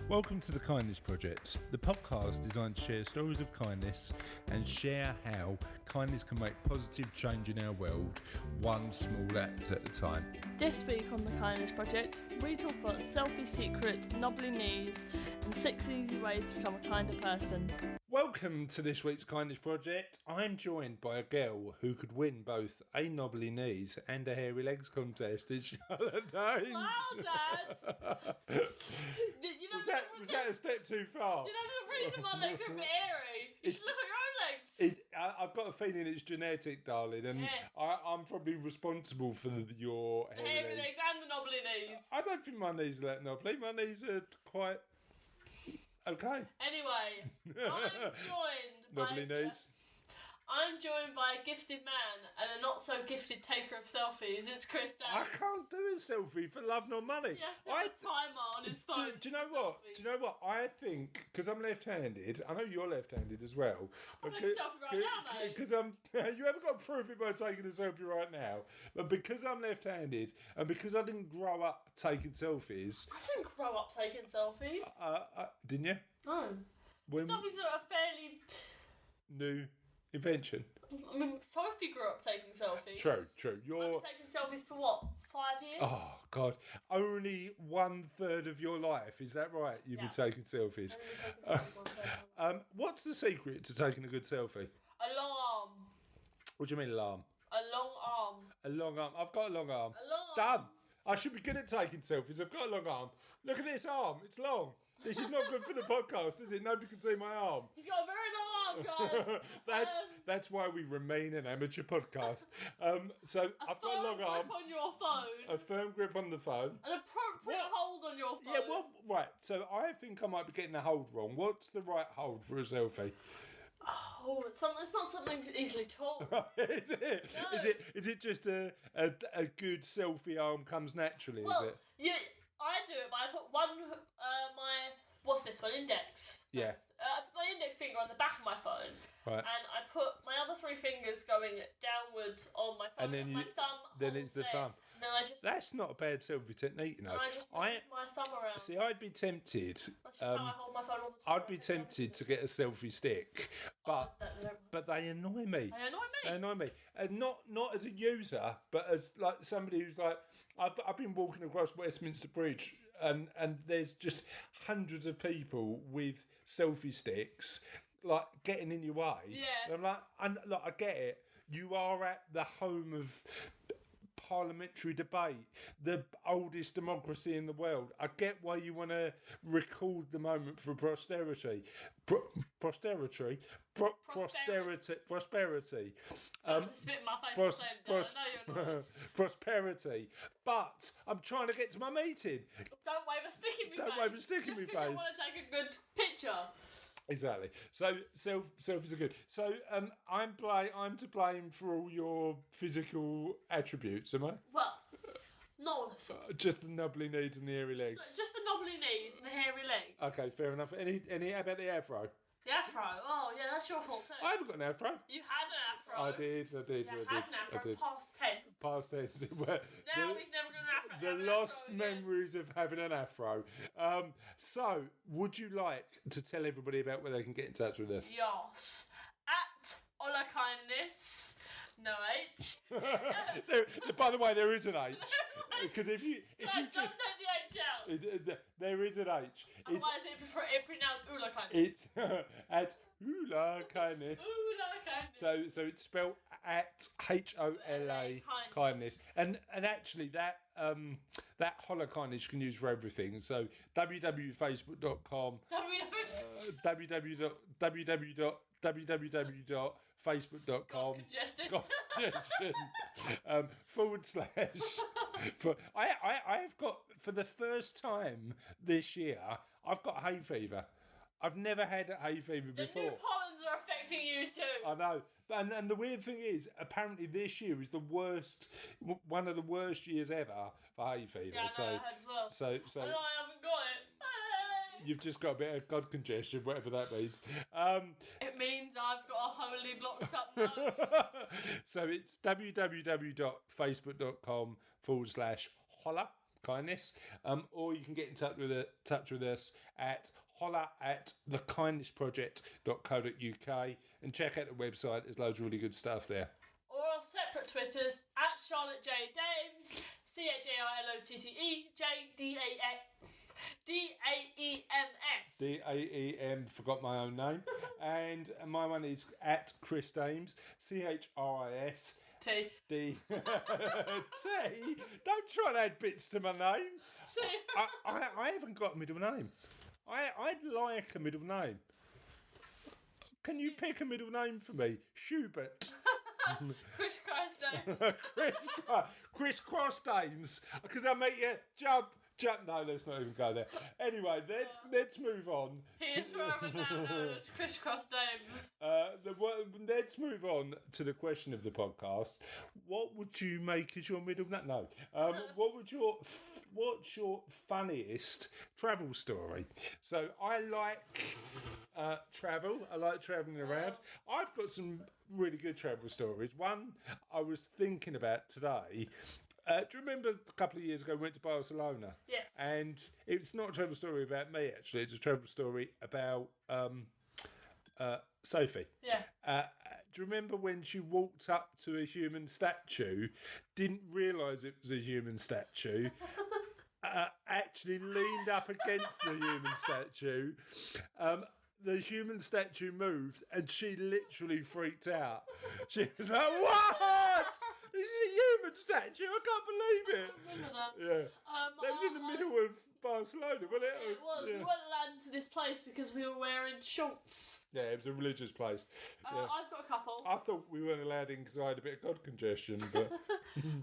Welcome to the Kindness Project, the podcast designed to share stories of kindness and share how kindness can make positive change in our world, one small act at a time. This week on the Kindness Project, we talk about Selfie Secrets, knobbly knees, and 6 easy ways to become a kinder person. Welcome to this week's Kindness Project. I'm joined by a girl who could win both a knobbly knees and a hairy legs contest. It's Charlotte Danes. Wow, Dad! Was that a step too far? You know, there's a reason my legs are a bit hairy. You should look at your own legs. I've got a feeling it's genetic, darling, and Yes. I'm probably responsible for your The hairy legs and the knobbly knees. I don't think my knees are that knobbly. My knees are quite okay. Anyway, I'm joined by a gifted man and a not so gifted taker of selfies. It's Chris I Danes. can't do a selfie for love nor money. He has to have a timer on his phone. Do you know what? Selfies. Do you know what? I think, because I'm left-handed, I know you're left-handed as well. I'll take a selfie right now, mate. Because you haven't got proof it by taking a selfie right now. But because I'm left-handed, and because I didn't grow up taking selfies... I didn't grow up taking selfies. Didn't you? No. When Selfies are a fairly... new invention. I mean, Sophie grew up taking selfies. True. I've been taking selfies for what, 5 years? Oh, God. Only 1/3 of your life, is that right? You've been taking selfies. I've only been taking selfies 1/3. What's the secret to taking a good selfie? A long arm. What do you mean, alarm? A long arm. A long arm. I've got a long arm. A long Done. arm. I should be good at taking selfies. I've got a long arm. Look at this arm. It's long. This is not good for the podcast, is it? Nobody can see my arm. He's got a very long arm, guys. That's why we remain an amateur podcast. So I've got a long arm. A firm grip on your phone. A firm grip on the phone. An appropriate hold on your phone. Yeah, well, right. So I think I might be getting the hold wrong. What's the right hold for a selfie? Oh, it's not something easily taught. Is it? No. Is it just a good selfie arm comes naturally? Well, Is it? I do it, but I put what's this one? Index. Yeah. I put my index finger on the back of my phone. Right. And I put my other 3 fingers going downwards on my phone. And then my thumb then holds it's the there. thumb. And then I just That's not a bad selfie technique, you know. and I just move my thumb around. See, I'd be tempted. That's just how I hold my phone all the time. I'd be tempted to get a selfie stick, but they annoy me. They annoy me. And not as a user, but as like somebody who's like, I've been walking across Westminster Bridge, and there's just hundreds of people with selfie sticks, like getting in your way. Yeah. And I'm like, I get it. You are at the home of parliamentary debate, the oldest democracy in the world. I get why you want to record the moment for posterity. Prosperity. To spit in my face I know you're not. Prosperity. But I'm trying to get to my meeting. Don't wave a stick in me face. Don't wave a stick in me Just because you face. want to take a good picture. Exactly. So selfies are good. So I'm to blame for all your physical attributes, am I? Well, not all of them. Just the knobbly knees and the hairy legs. Just the knobbly knees and the hairy legs. Okay, fair enough. Any how about the afro? The afro. Oh, yeah, that's your fault too. I haven't got an afro. You had an afro. I did. You had an afro past 10. Past tense. Now he's never going to afro. The have an lost afro again. memories of having an afro. So, would you like to tell everybody about where they can get in touch with us? Yes. At Ola Kindness. No H. By the way, there is an H. Because if you Guys, don't just take the H out. there is an H. Otherwise it pronounced Ula Kindness. It's at Ula Kindness. Ula Kindness. So it's spelled at HOLA kindness, and actually that holla kindness you can use for everything. So www.facebook.com, www.facebook.com / I have got, for the first time this year, I've got hay fever. I've never had hay fever The before. new pollens are affecting you too. I know. And the weird thing is, apparently this year is one of the worst years ever for hay fever. Yeah, I know, I had as well. So And I haven't got it. Hey. you've just got a bit of god congestion, whatever that means. It means I've got a wholly blocked up nose. So it's www.facebook.com/holla kindness. Or you can get in touch with us at holler@thekindnessproject.co.uk and check out the website. There's loads of really good stuff there. Or our separate Twitters at Charlotte J. Dames, CHARLOTTEJDAEMS. DAEM, forgot my own name. And my one is at Chris Dames, CHRIS. T. D. T. Don't try and add bits to my name. I haven't got a middle name. I'd like a middle name. Can you pick a middle name for me? Schubert. Chris Christ Dames. Chris Cross Dames. Because I make you jump. No, let's not even go there. Anyway, let's move on. He is forever now known as Chris Cross Dames. Let's move on to the question of the podcast. What would you make as your middle name? No. What's your funniest travel story? So I like travel. I like travelling around. I've got some really good travel stories. One I was thinking about today. Do you remember a couple of years ago we went to Barcelona? Yes. And it's not a travel story about me, actually. It's a travel story about Sophie. Yeah. Do you remember when she walked up to a human statue, didn't realise it was a human statue, actually leaned up against the human statue, the human statue moved and she literally freaked out. She was like, what? This is a human statue. I can't believe it. I remember that. Yeah. That was in the middle of Barcelona, wasn't it? It was. Yeah. We weren't allowed into this place because we were wearing shorts. Yeah, it was a religious place. Yeah. I've got a couple. I thought we weren't allowed in because I had a bit of god congestion, but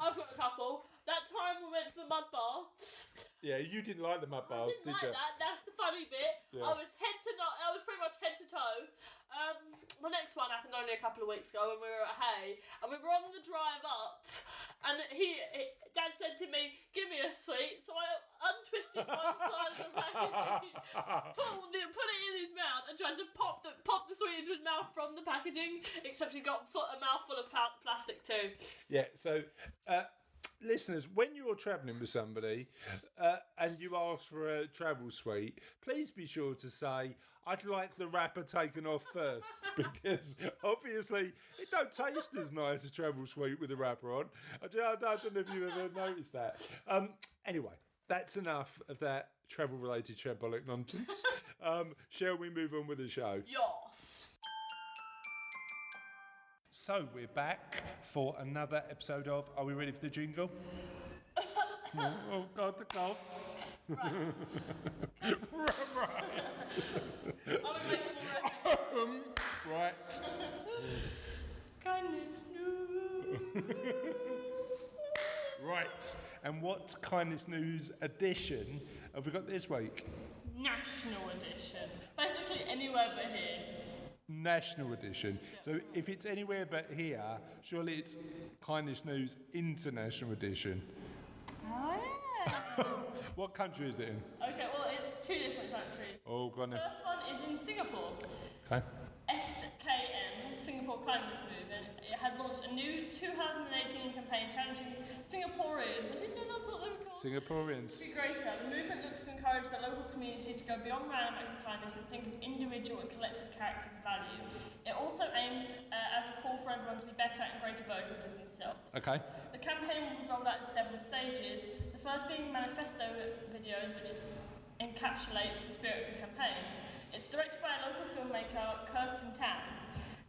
I've got a couple. That time we went to the mud baths. yeah, you didn't like the mud baths, I didn't did like you? that. That's the funny bit. Yeah. I was pretty much head to toe. The next one happened only a couple of weeks ago when we were at Hay, and we were on the drive up, and Dad said to me, "Give me a sweet." So I untwisted one side of the packaging, put it in his mouth, and tried to pop the sweet into his mouth from the packaging. Except he got a mouthful of plastic too. Yeah, so listeners, when you're travelling with somebody and you ask for a travel suite, please be sure to say, I'd like the wrapper taken off first, because obviously it don't taste as nice a travel suite with a wrapper on. I don't know if you've ever noticed that. Anyway, that's enough of that travel-related shambolic nonsense. Shall we move on with the show? Yes. So we're back for another episode of Are We Ready for the Jingle? Oh God, the cough. Right. Right. I was making more Right. kindness news. Right. And what kindness news edition have we got this week? National edition. Basically anywhere but here. National edition. So if it's anywhere but here, surely it's kindness news international edition. Oh yeah. What country is it in? Okay, well it's two different countries. Oh, go on then. First one is in Singapore. Okay. SKM, Singapore Kindness Movement, it has launched a new 2018 campaign challenging Singaporeans. I didn't know that's what they were called. Singaporeans. To be greater. The movement looks to encourage the local community to go beyond random acts of kindness and think of individual and collective characters of value. It also aims as a call for everyone to be better and greater versions of themselves. Okay. The campaign will be rolled out in several stages, the first being manifesto videos which encapsulates the spirit of the campaign. It's directed by a local filmmaker, Kirsten Tan,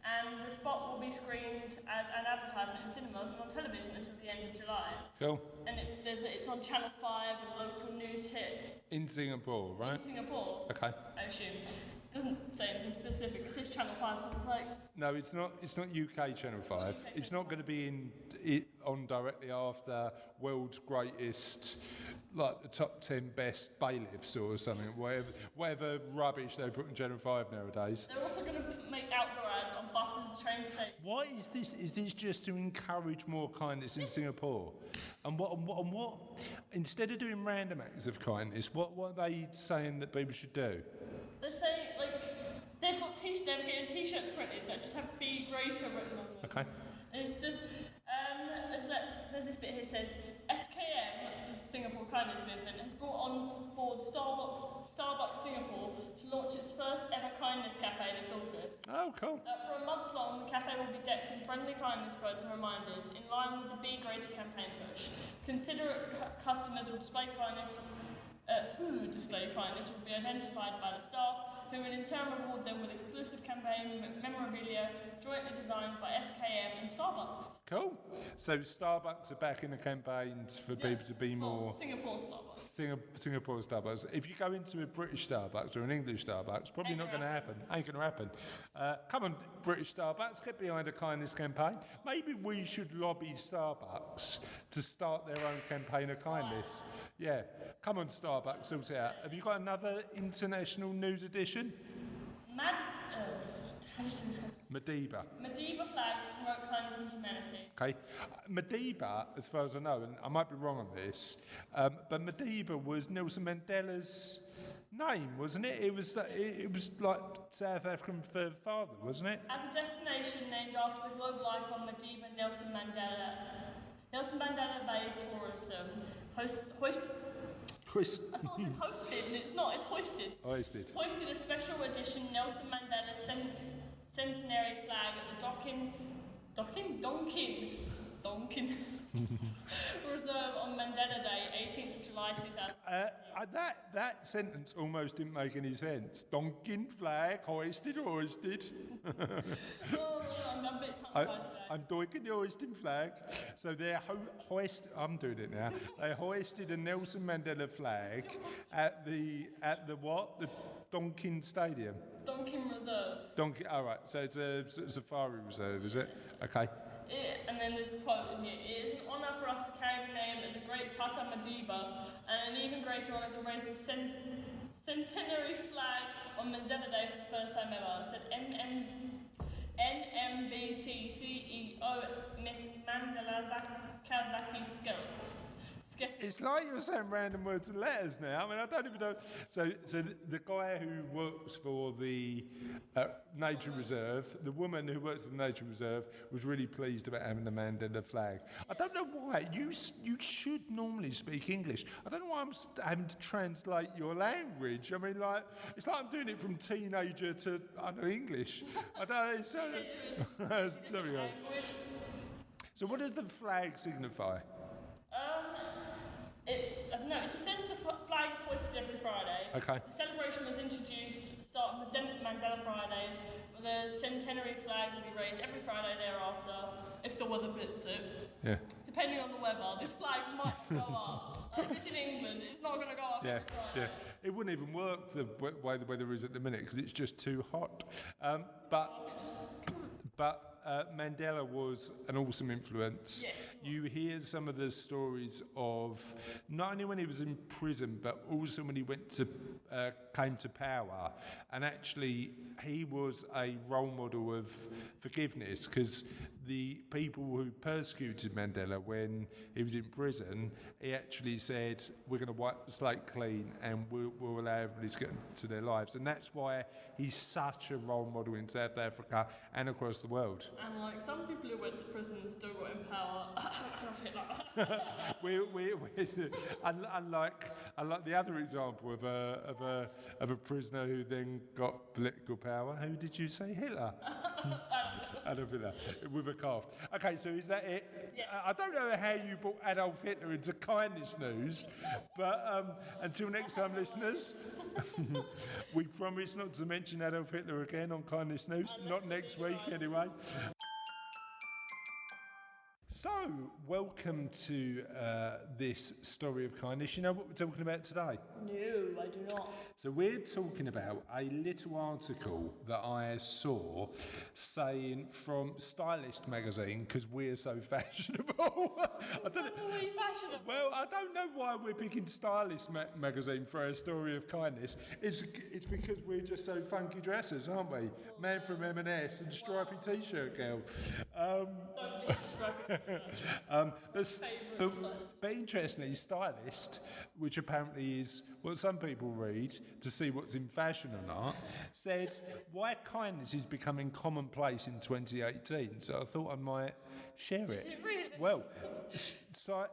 and the spot will be screened as an advertisement in cinemas and on television until the end of July. Cool. And it's on Channel 5 and a local news hit In Singapore, right? in Singapore, Okay. I assume. Doesn't say anything specific. It says Channel 5, so I was like... No, it's not. It's not UK Channel 5. It's not going to be on directly after World's Greatest, like the top 10 best bailiffs or something. Whatever rubbish they put on Channel 5 nowadays. They're also going to make outdoor ads on buses, train stations. Why is this? Is this just to encourage more kindness in Singapore? And what? Instead of doing random acts of kindness, what are they saying that people should do? They say, like, they're getting t-shirts printed that just have "Be Greater" written on them. Okay. And it's just, there's this bit here that says, SKM, the Singapore kindness movement, has brought on board Starbucks Singapore to launch its first ever kindness cafe this August. Oh, cool. For a month long, the cafe will be decked in friendly kindness quotes and reminders, in line with the Be Greater campaign push. Considerate customers will display kindness. Who display kindness will be identified by the staff, who will in turn reward them with exclusive campaign memorabilia jointly designed by SKM and Starbucks. Cool. So Starbucks are back in the campaigns for people to be more... Singapore Starbucks. Singapore Starbucks. If you go into a British Starbucks or an English Starbucks, probably not going to happen. Ain't going to happen. Come on, British Starbucks, get behind a kindness campaign. Maybe we should lobby Starbucks to start their own campaign of kindness. Yeah. Come on, Starbucks, sort it out. Have you got another international news edition? Madiba. Madiba flag to promote kindness and humanity. Okay. Madiba, as far as I know, and I might be wrong on this, but Madiba was Nelson Mandela's name, wasn't it? It was like South African father, wasn't it? As a destination named after the global icon Madiba Nelson Mandela Bay Tourism I thought it hosted, and it's not, it's hoisted. Hoisted a special edition Nelson Mandela centenary flag at the Donkin Reserve on Mandela Day, 18th of July 2018. That sentence almost didn't make any sense. Donkin flag, hoisted. Oh, I'm a bit tongue-tied today. I'm doing the hoisting flag. So they're I'm doing it now. They hoisted a Nelson Mandela flag at the what? The Donkin Stadium. Donkin Reserve. Donkin. All right. So it's a safari reserve, is it? Okay. And then there's a quote in here. It is an honour for us to carry the name of the great Tata Madiba, and an even greater honour to raise the centenary flag on Mandela Day for the first time ever, said NMBT CEO Miss Mandela Kazaki Skill. It's like you're saying random words and letters now. I mean, I don't even know. So the guy who works for the nature reserve, the woman who works for the nature reserve, was really pleased about having the Mandela flag. I don't know why. You should normally speak English. I don't know why I'm having to translate your language. I mean, like, it's like I'm doing it from teenager to English. I don't know. So what does the flag signify? It just says the flag is hoisted every Friday. Okay. The celebration was introduced at the start of Mandela Fridays. The centenary flag will be raised every Friday thereafter, if the weather permits it. Yeah. Depending on the weather, this flag might go up. If it's in England, it's not going to go up every Friday. Yeah. It wouldn't even work the way the weather is at the minute because it's just too hot. But Mandela was an awesome influence. Yes. You hear some of the stories of not only when he was in prison, but also when he came to power. And actually, he was a role model of forgiveness because the people who persecuted Mandela when he was in prison, he actually said, we're going to wipe the slate clean and we'll allow everybody to get to their lives. And that's why he's such a role model in South Africa and across the world. And like some people who went to prison and still got in power, Unlike the other example of a prisoner who then got political power. Who did you say? Hitler. Adolf Hitler, with a cough. Okay, so is that it? Yeah. I don't know how you brought Adolf Hitler into kindness news, but until next time, listeners, we promise not to mention Adolf Hitler again on kindness news. Not next week, anyway. So, welcome to this story of kindness. You know what we're talking about today? No, I do not. So we're talking about a little article that I saw saying from Stylist magazine, because we're so fashionable. I don't know. Fashionable? Well, I don't know why we're picking Stylist magazine for our story of kindness. It's because we're just so funky dressers, aren't we? Man from M&S and stripy t-shirt girl. Don't just But interestingly, Stylist, which apparently is what some people read to see what's in fashion or not, said why kindness is becoming commonplace in 2018. So I thought I might share it. Is it really? Well,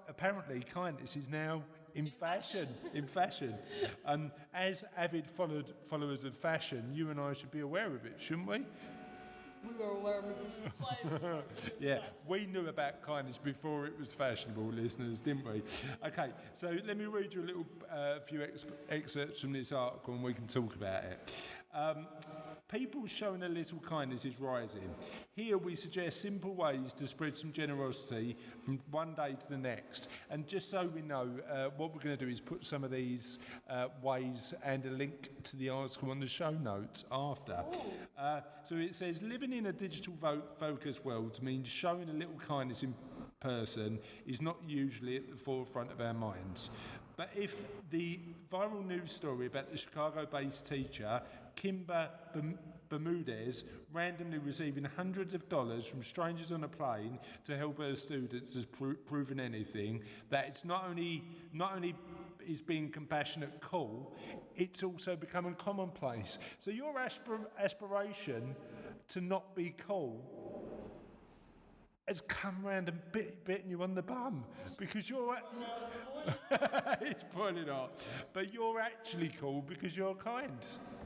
apparently kindness is now in fashion. And as avid followers of fashion, you and I should be aware of it, shouldn't we? We were aware of it. Yeah, we knew about kindness before it was fashionable, listeners, didn't we? Okay, so let me read you a little few excerpts from this article and we can talk about it. People showing a little kindness is rising. Here we suggest simple ways to spread some generosity from one day to the next. And just so we know, what we're going to do is put some of these ways and a link to the article on the show notes after. So it says, living in a digital focused world means showing a little kindness in person is not usually at the forefront of our minds. But if the viral news story about the Chicago-based teacher, Kimber Bermudez, randomly receiving hundreds of dollars from strangers on a plane to help her students has proven anything, that it's not only is being compassionate cool, it's also becoming commonplace. So your aspiration to not be cool has come round and bitten you on the bum because you're... It's probably not. But you're actually cool because you're kind.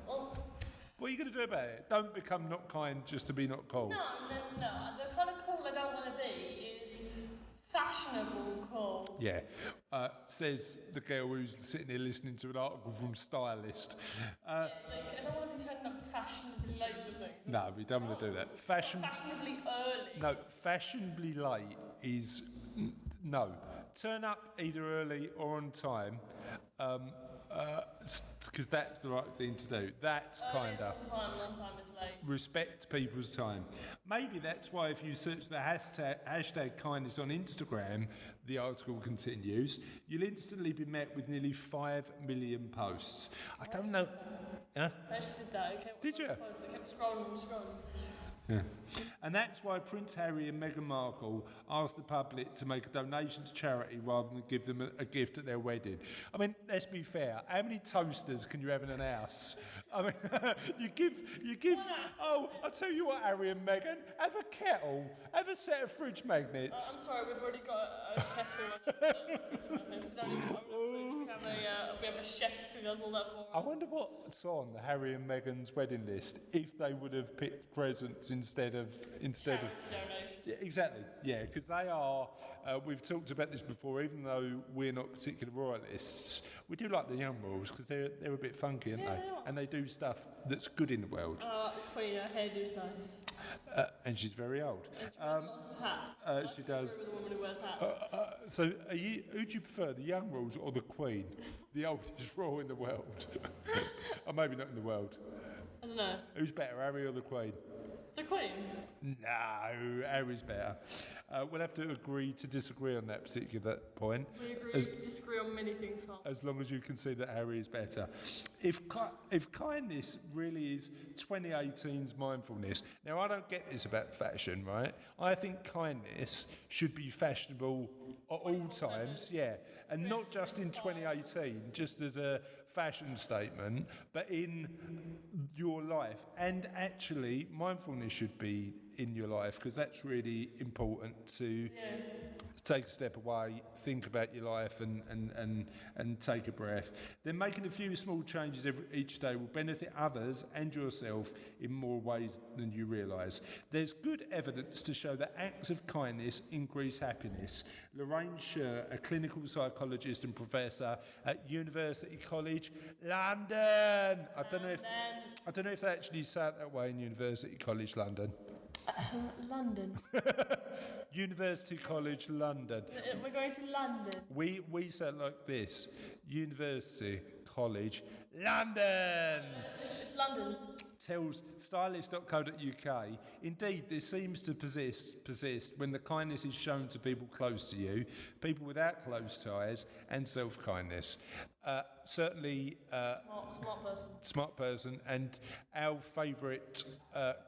What are you going to do about it? Don't become not kind just to be not cool. No. The kind of cool I don't want to be is fashionable cool. Yeah. Says the girl who's sitting here listening to an article from Stylist. I don't want to be turning up fashionably late to things. No, we don't want to do that. Fashionably early. No, fashionably late is... No. Turn up either early or on time, because that's the right thing to do. That's kind of... On time is late. Respect people's time. Maybe that's why if you search the hashtag kindness on Instagram, the article continues, you'll instantly be met with nearly 5 million posts. I don't know... Huh? I actually did that. Okay, did you? I kept scrolling. Yeah. And that's why Prince Harry and Meghan Markle asked the public to make a donation to charity rather than give them a gift at their wedding. I mean, let's be fair. How many toasters can you have in an house? I mean, you give. Oh, I'll tell you what, Harry and Meghan, have a kettle, have a set of fridge magnets. I'm sorry, we've already got a kettle. We have a chef who does all that for us. I wonder what's on Harry and Meghan's wedding list if they would have picked presents instead of donation. Yeah, exactly. Yeah, because they are. We've talked about this before. Even though we're not particular royalists, we do like the young royals because they're a bit funky, aren't they? And they do stuff that's good in the world. Funny, her hairdo's nice. And she's very old. And she wears lots of hats. She does. The woman who wears hats. So, who do you prefer, the young royals or the Queen, the oldest royal in the world? Or maybe not in the world. I don't know. Who's better, Harry or the Queen? The Queen? No, Harry's better. We'll have to agree to disagree on that particular point. We agree to disagree on many things, Tom. As long as you can see that Harry is better. If kindness really is 2018's mindfulness, now I don't get this about fashion, right? I think kindness should be fashionable at all times, yeah, and not just in 2018, just as a fashion statement, but in your life. And actually, mindfulness should be in your life because that's really important to take a step away, think about your life and take a breath. Then making a few small changes each day will benefit others and yourself in more ways than you realise. There's good evidence to show that acts of kindness increase happiness. Lorraine Scher, a clinical psychologist and professor at University College London. I don't know if they actually say it that way in University College London. London. University College London. We're going to London. We say it like this. University College London. It's London. Tells stylist.co.uk. Indeed, this seems to persist when the kindness is shown to people close to you, people without close ties, and self-kindness. Certainly, smart person, and our favourite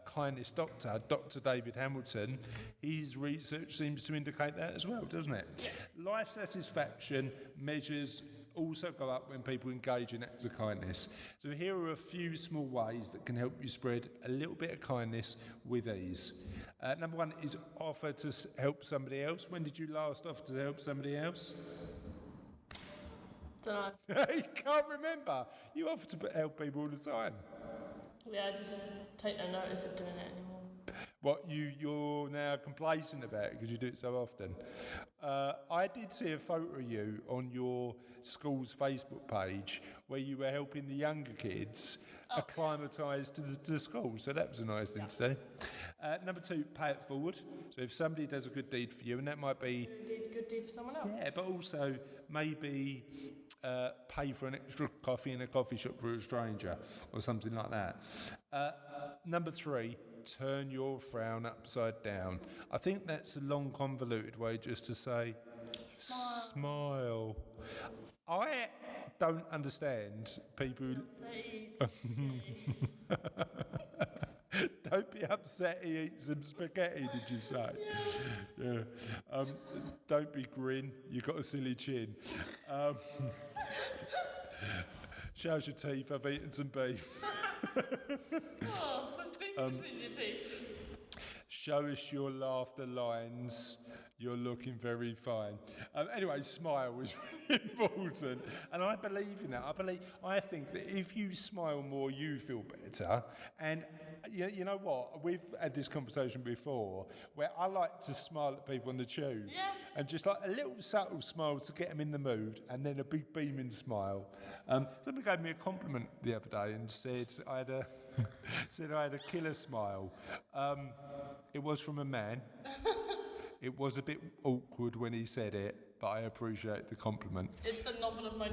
kindness doctor, Dr. David Hamilton, his research seems to indicate that as well, doesn't it? Yes. Life satisfaction measures also go up when people engage in acts of kindness. So here are a few small ways that can help you spread a little bit of kindness with ease. Number one is offer to help somebody else. When did you last offer to help somebody else? Don't know. You can't remember. You offer to help people all the time. Yeah, I just take no notice of doing it anymore. What, you're now complacent about it because you do it so often. I did see a photo of you on your school's Facebook page where you were helping the younger kids acclimatise to the school, so that was a nice thing to do. Number 2, pay it forward. So if somebody does a good deed for you, and that might be... Good deed for someone else. Yeah, but also maybe pay for an extra coffee in a coffee shop for a stranger or something like that. Number 3, turn your frown upside down. I think that's a long, convoluted way just to say, smile. I don't understand people who... Don't be upset he eats some spaghetti, did you say? Yeah. Don't be grin, you got a silly chin. Shows your teeth, I've eaten some beef. There's beef between your teeth. Show us your laughter lines. You're looking very fine. Anyway, smile is really important, and I believe in that. I think that if you smile more, you feel better. And you know what? We've had this conversation before, where I like to smile at people on the tube, and just like a little subtle smile to get them in the mood, and then a big beaming smile. Somebody gave me a compliment the other day and said I had a killer smile. It was from a man. It was a bit awkward when he said it, but I appreciate the compliment. It's the title of my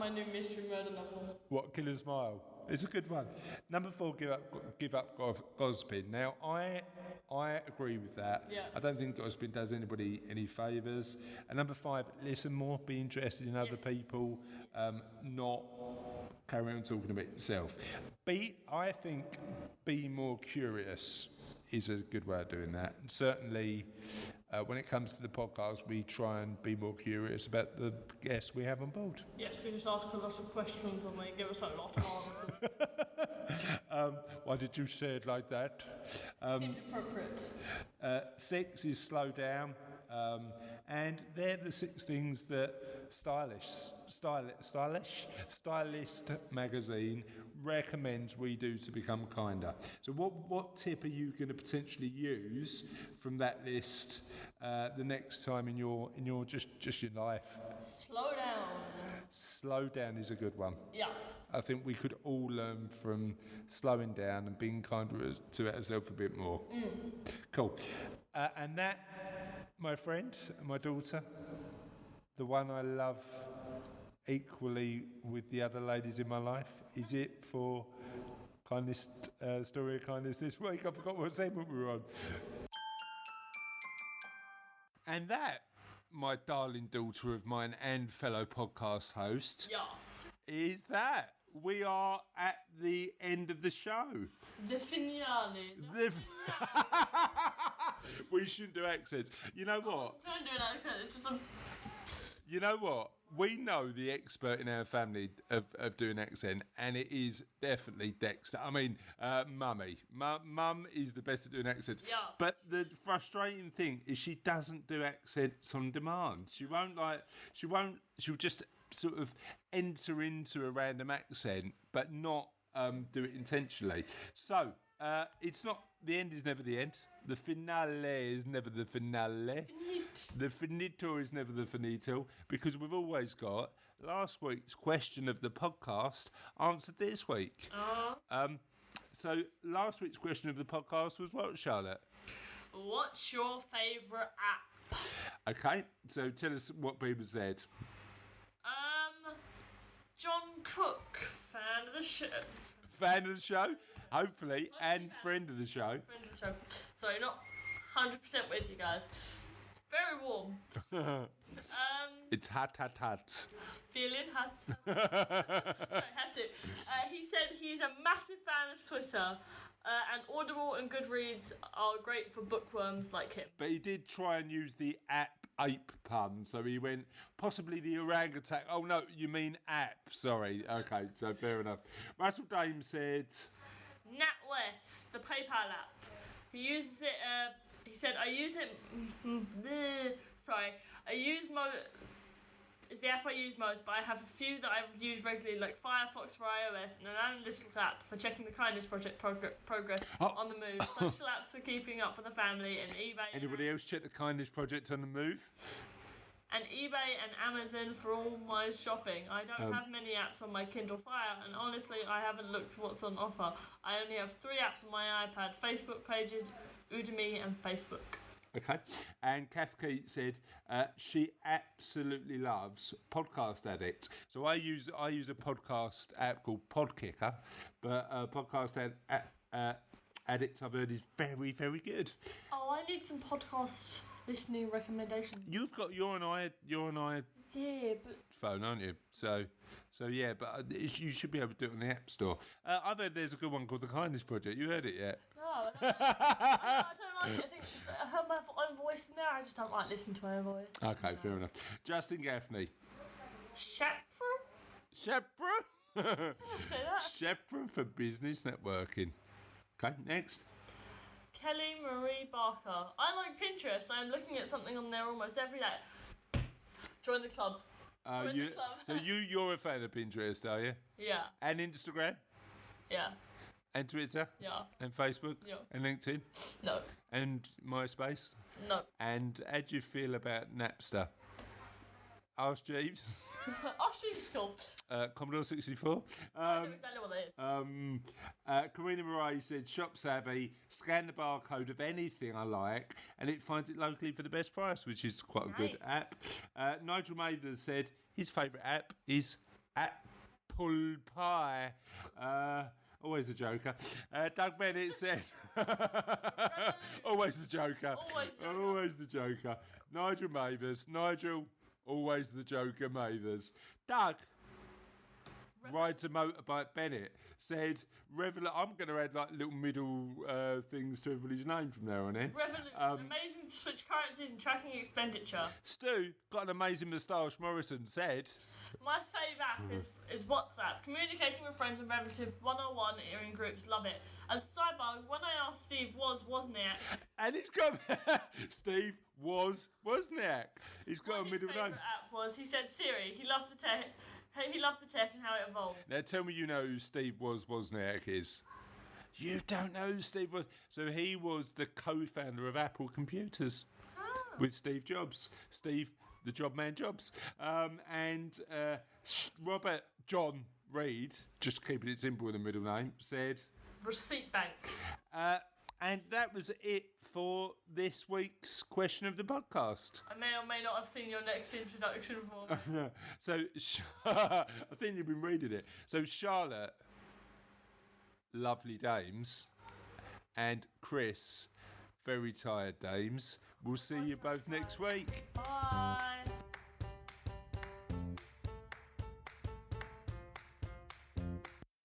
new mystery murder novel. What, Killer Smile? It's a good one. Number 4, give up gossiping. Now, I agree with that. Yeah. I don't think gossiping does anybody any favours. And number 5, listen more, be interested in other people, not carry on talking about yourself. I think be more curious is a good way of doing that. And certainly, when it comes to the podcast, we try and be more curious about the guests we have on board. Yes, we just ask a lot of questions and they give us a lot of answers. Why did you say it like that? Seemed appropriate. 6 is slow down. And they're the 6 things that Stylist magazine recommends we do to become kinder. So what tip are you going to potentially use from that list the next time in your just your life? Slow down. Slow down is a good one. Yeah. I think we could all learn from slowing down and being kinder to ourselves a bit more. Cool. And that, my friend, my daughter, the one I love equally with the other ladies in my life, is it for kindness, story of kindness this week. I forgot what segment we were on. And that, my darling daughter of mine and fellow podcast host, yes, is that we are at the end of the show. The finale. We shouldn't do accents. You know what? Don't do an accent. It's just a... You know what? We know the expert in our family of doing accent, and it is definitely Dexter. I mean, Mummy. Mum is the best at doing accents. Yes. But the frustrating thing is she doesn't do accents on demand. She'll just sort of enter into a random accent, but not do it intentionally. So, it's not, the end is never the end. The finale is never the finale. The finito is never the finito, because we've always got last week's question of the podcast answered this week. So last week's question of the podcast was what, Charlotte? What's your favourite app? Okay, so tell us what people said. John Cook, fan of the show. Fan of the show, hopefully, and friend of the show. Friend of the show. Sorry, not 100% with you guys. It's very warm. It's hot. Feeling hot. I had to. He said he's a massive fan of Twitter, and Audible and Goodreads are great for bookworms like him. But he did try and use the ape pun, so he went, possibly the orangutan. Oh no, you mean app, sorry. Okay, so fair enough. Russell Dame said... NatWest, the PayPal app. He uses it, he said, I use it... is the app I use most, but I have a few that I use regularly, like Firefox for iOS and an analytical app for checking the Kindness Project progress on the move, social apps for keeping up with the family, and eBay. Anybody else check the Kindness Project on the move? And eBay and Amazon for all my shopping. I don't have many apps on my Kindle Fire, and honestly, I haven't looked what's on offer. I only have 3 apps on my iPad: Facebook Pages, Udemy, and Facebook. Okay. And Kath Keat said she absolutely loves Podcast Addict. So I use a podcast app called Podkicker, but Podcast Addict I've heard is very, very good. Oh, I need some podcast listening recommendations. You're an I Yeah, but phone, aren't you? So yeah, but you should be able to do it on the App Store. I've heard there's a good one called The Kindness Project. You heard it yet? no, I don't like it. I think I heard my own voice in there. I just don't like listening to my own voice. Okay, fair enough. Justin Gaffney. Shepro? Shepro? Say that. Shepro for business networking. Okay, next. Kelly Marie Barker. I like Pinterest. I am looking at something on there almost every day. Join the club. Join the club. So you're a fan of Pinterest, are you? Yeah. And Instagram? Yeah. And Twitter? Yeah. And Facebook? Yeah. And LinkedIn? No. And MySpace? No. And how do you feel about Napster? Ask Jeeves. Ask Jeeves is cool. Commodore 64. I don't know exactly what that is. Karina Murray said, shop savvy, scan the barcode of anything I like, and it finds it locally for the best price, which is quite a good app. Nigel Mathers said his favourite app is Apple Pie. Always a joker. Doug Bennett said, always the joker. Always the joker. Nigel Mathers. Nigel, always the joker Mathers. Doug, rides a motorbike Bennett, said, I'm going to add like little middle things to everybody's name from there on in. Revolut, amazing to switch currencies and tracking expenditure. Stu, got an amazing moustache, Morrison, said, my favourite app is WhatsApp. Communicating with friends and relatives one-on-one or in groups, love it. As a sidebar, when I asked Steve wasn't it? And he's got Steve Wozniak. He's got a middle name. His favourite app was, he said Siri. He loved the tech. He loved the tech and how it evolved. Now tell me you know who Steve Wozniak is. You don't know who Steve was. So he was the co-founder of Apple Computers with Steve Jobs. Steve, the job man Jobs. And Robert John Reed, just keeping it simple with a middle name, said... Receipt Bank. And that was it for this week's question of the podcast. I may or may not have seen your next introduction before. So, I think you've been reading it. So, Charlotte, lovely dames, and Chris, very tired dames. We'll see you both next week. Bye.